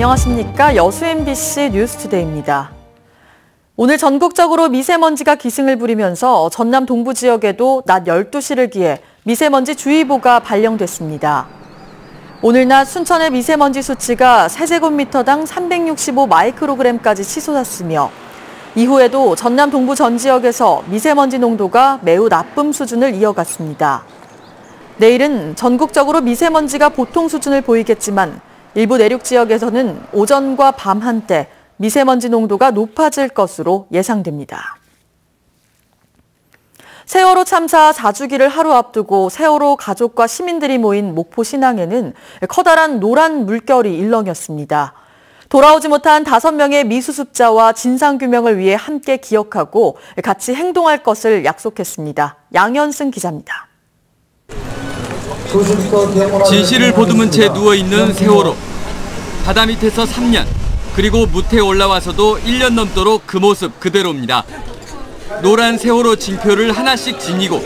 안녕하십니까. 여수 MBC 뉴스투데이입니다. 오늘 전국적으로 미세먼지가 기승을 부리면서 전남 동부 지역에도 낮 12시를 기해 미세먼지 주의보가 발령됐습니다. 오늘 낮 순천의 미세먼지 수치가 세제곱미터당 365 마이크로그램까지 치솟았으며 이후에도 전남 동부 전 지역에서 미세먼지 농도가 매우 나쁨 수준을 이어갔습니다. 내일은 전국적으로 미세먼지가 보통 수준을 보이겠지만 일부 내륙 지역에서는 오전과 밤 한때 미세먼지 농도가 높아질 것으로 예상됩니다. 세월호 참사 4주기를 하루 앞두고 세월호 가족과 시민들이 모인 목포 신항에는 커다란 노란 물결이 일렁였습니다. 돌아오지 못한 5명의 미수습자와 진상규명을 위해 함께 기억하고 같이 행동할 것을 약속했습니다. 양현승 기자입니다. 진실을 보듬은 채 누워있는 세월호. 바다 밑에서 3년, 그리고 무태에 올라와서도 1년 넘도록 그 모습 그대로입니다. 노란 세월호 징표를 하나씩 지니고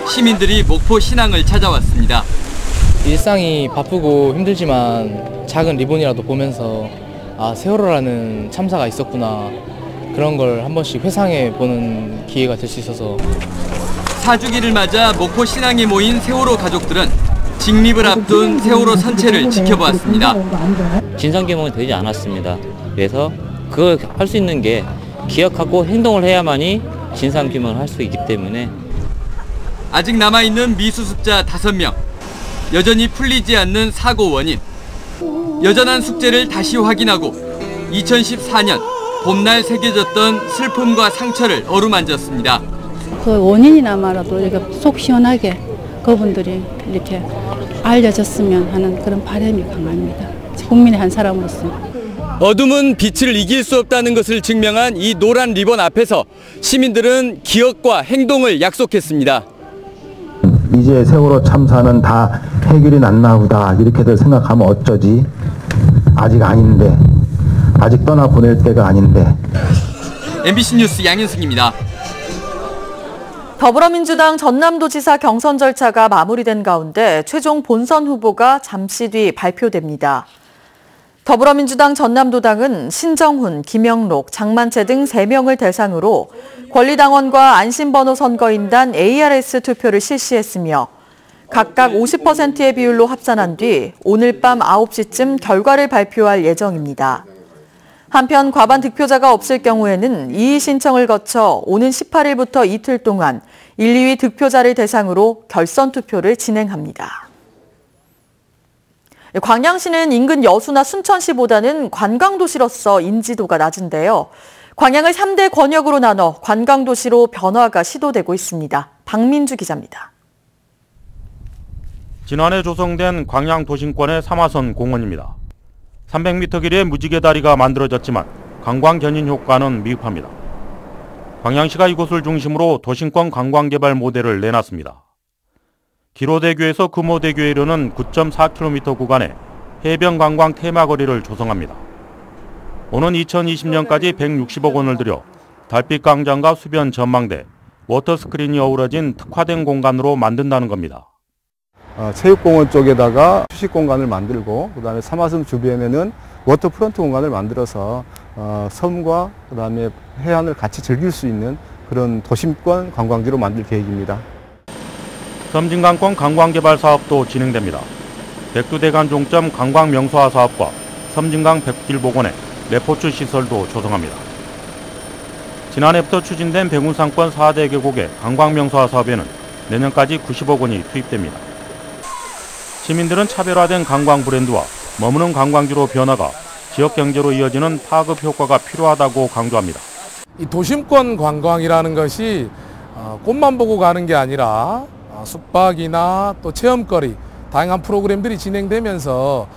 시민들이 목포 신항을 찾아왔습니다. 일상이 바쁘고 힘들지만 작은 리본이라도 보면서 아, 세월호라는 참사가 있었구나. 그런 걸 한 번씩 회상해보는 기회가 될 수 있어서. 4주기를 맞아 목포 신항에 모인 세월호 가족들은 직립을 앞둔 세월호 선체를 지켜보았습니다. 진상규명은 되지 않았습니다. 그래서 그걸 할 수 있는 게 기억하고 행동을 해야만이 진상규명을 할 수 있기 때문에. 아직 남아있는 미수습자 5명. 여전히 풀리지 않는 사고 원인. 여전한 숙제를 다시 확인하고 2014년 봄날 새겨졌던 슬픔과 상처를 어루만졌습니다. 그 원인이나마라도 이렇게 속 시원하게 그분들이 이렇게 알려졌으면 하는 그런 바람이 강합니다. 국민의 한 사람으로서. 어둠은 빛을 이길 수 없다는 것을 증명한 이 노란 리본 앞에서 시민들은 기억과 행동을 약속했습니다. 이제 세월호 참사는 다 해결이 났나 보다 이렇게들 생각하면 어쩌지. 아직 아닌데. 아직 떠나보낼 때가 아닌데. MBC 뉴스 양현승입니다. 더불어민주당 전남도지사 경선 절차가 마무리된 가운데 최종 본선 후보가 잠시 뒤 발표됩니다. 더불어민주당 전남도당은 신정훈, 김영록, 장만채 등 3명을 대상으로 권리당원과 안심번호 선거인단 ARS 투표를 실시했으며 각각 50%의 비율로 합산한 뒤 오늘 밤 9시쯤 결과를 발표할 예정입니다. 한편 과반 득표자가 없을 경우에는 이의 신청을 거쳐 오는 18일부터 이틀 동안 1, 2위 득표자를 대상으로 결선 투표를 진행합니다. 광양시는 인근 여수나 순천시보다는 관광도시로서 인지도가 낮은데요. 광양을 3대 권역으로 나눠 관광도시로 변화가 시도되고 있습니다. 박민주 기자입니다. 지난해 조성된 광양 도심권의 3화선 공원입니다. 300m 길이의 무지개 다리가 만들어졌지만 관광 견인 효과는 미흡합니다. 광양시가 이곳을 중심으로 도심권 관광개발 모델을 내놨습니다. 기로대교에서 금호대교에 이르는 9.4km 구간에 해변 관광 테마거리를 조성합니다. 오는 2020년까지 160억 원을 들여 달빛 광장과 수변 전망대, 워터스크린이 어우러진 특화된 공간으로 만든다는 겁니다. 체육공원 쪽에다가 휴식 공간을 만들고 그다음에 3화선 주변에는 워터프런트 공간을 만들어서 섬과 그다음에 해안을 같이 즐길 수 있는 그런 도심권 관광지로 만들 계획입니다. 섬진강권 관광개발 사업도 진행됩니다. 백두대간 종점 관광명소화 사업과 섬진강 백길 복원에 레포츠 시설도 조성합니다. 지난해부터 추진된 백운상권 4대 계곡의 관광명소화 사업에는 내년까지 90억 원이 투입됩니다. 시민들은 차별화된 관광 브랜드와 머무는 관광지로 변화가 지역 경제로 이어지는 파급 효과가 필요하다고 강조합니다. 이 도심권 관광이라는 것이 꽃만 보고 가는 게 아니라 숙박이나 또 체험거리, 다양한 프로그램들이 진행되면서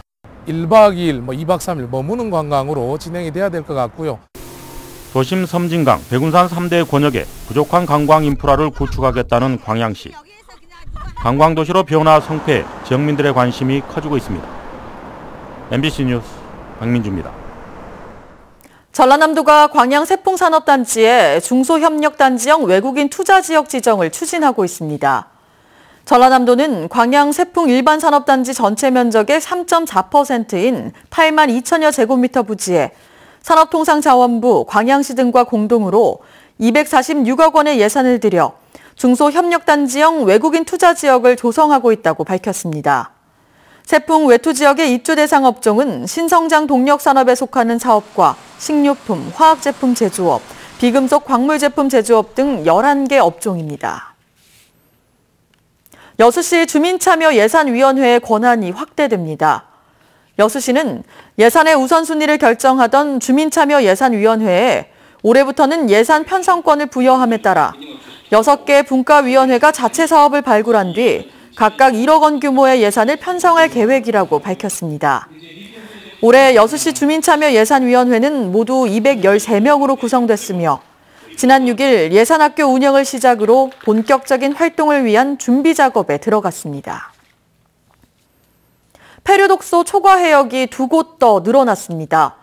1박 2일, 2박 3일 머무는 관광으로 진행이 돼야 될 것 같고요. 도심 섬진강, 백운산 3대 권역에 부족한 관광 인프라를 구축하겠다는 광양시. 관광도시로 변화 성패에 지역민들의 관심이 커지고 있습니다. MBC 뉴스 박민주입니다. 전라남도가 광양 세풍산업단지에 중소협력단지형 외국인 투자지역 지정을 추진하고 있습니다. 전라남도는 광양 세풍 일반산업단지 전체 면적의 3.4%인 8만 2천여 제곱미터 부지에 산업통상자원부, 광양시 등과 공동으로 246억 원의 예산을 들여 중소협력단지형 외국인 투자 지역을 조성하고 있다고 밝혔습니다. 세풍 외투 지역의 입주 대상 업종은 신성장 동력 산업에 속하는 사업과 식료품, 화학제품 제조업, 비금속 광물 제품 제조업 등 11개 업종입니다. 여수시 주민참여 예산위원회의 권한이 확대됩니다. 여수시는 예산의 우선순위를 결정하던 주민참여 예산위원회에 올해부터는 예산 편성권을 부여함에 따라 6개 분과위원회가 자체 사업을 발굴한 뒤 각각 1억 원 규모의 예산을 편성할 계획이라고 밝혔습니다. 올해 여수시 주민참여 예산위원회는 모두 213명으로 구성됐으며 지난 6일 예산학교 운영을 시작으로 본격적인 활동을 위한 준비 작업에 들어갔습니다. 폐류독소 초과 해역이 2곳 더 늘어났습니다.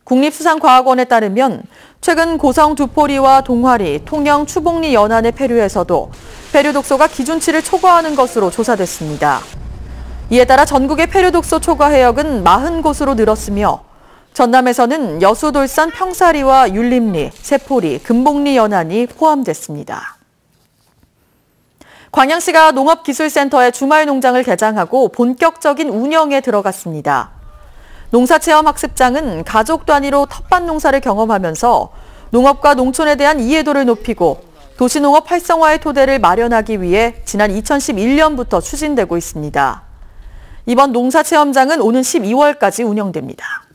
국립수산과학원에 따르면 최근 고성 두포리와 동화리, 통영 추복리 연안의 폐류에서도 폐류독소가 기준치를 초과하는 것으로 조사됐습니다. 이에 따라 전국의 폐류독소 초과 해역은 40곳으로 늘었으며 전남에서는 여수, 돌산, 평사리와 율림리, 세포리, 금복리 연안이 포함됐습니다. 광양시가 농업기술센터에 주말 농장을 개장하고 본격적인 운영에 들어갔습니다. 농사체험학습장은 가족 단위로 텃밭 농사를 경험하면서 농업과 농촌에 대한 이해도를 높이고 도시농업 활성화의 토대를 마련하기 위해 지난 2011년부터 추진되고 있습니다. 이번 농사체험장은 오는 12월까지 운영됩니다.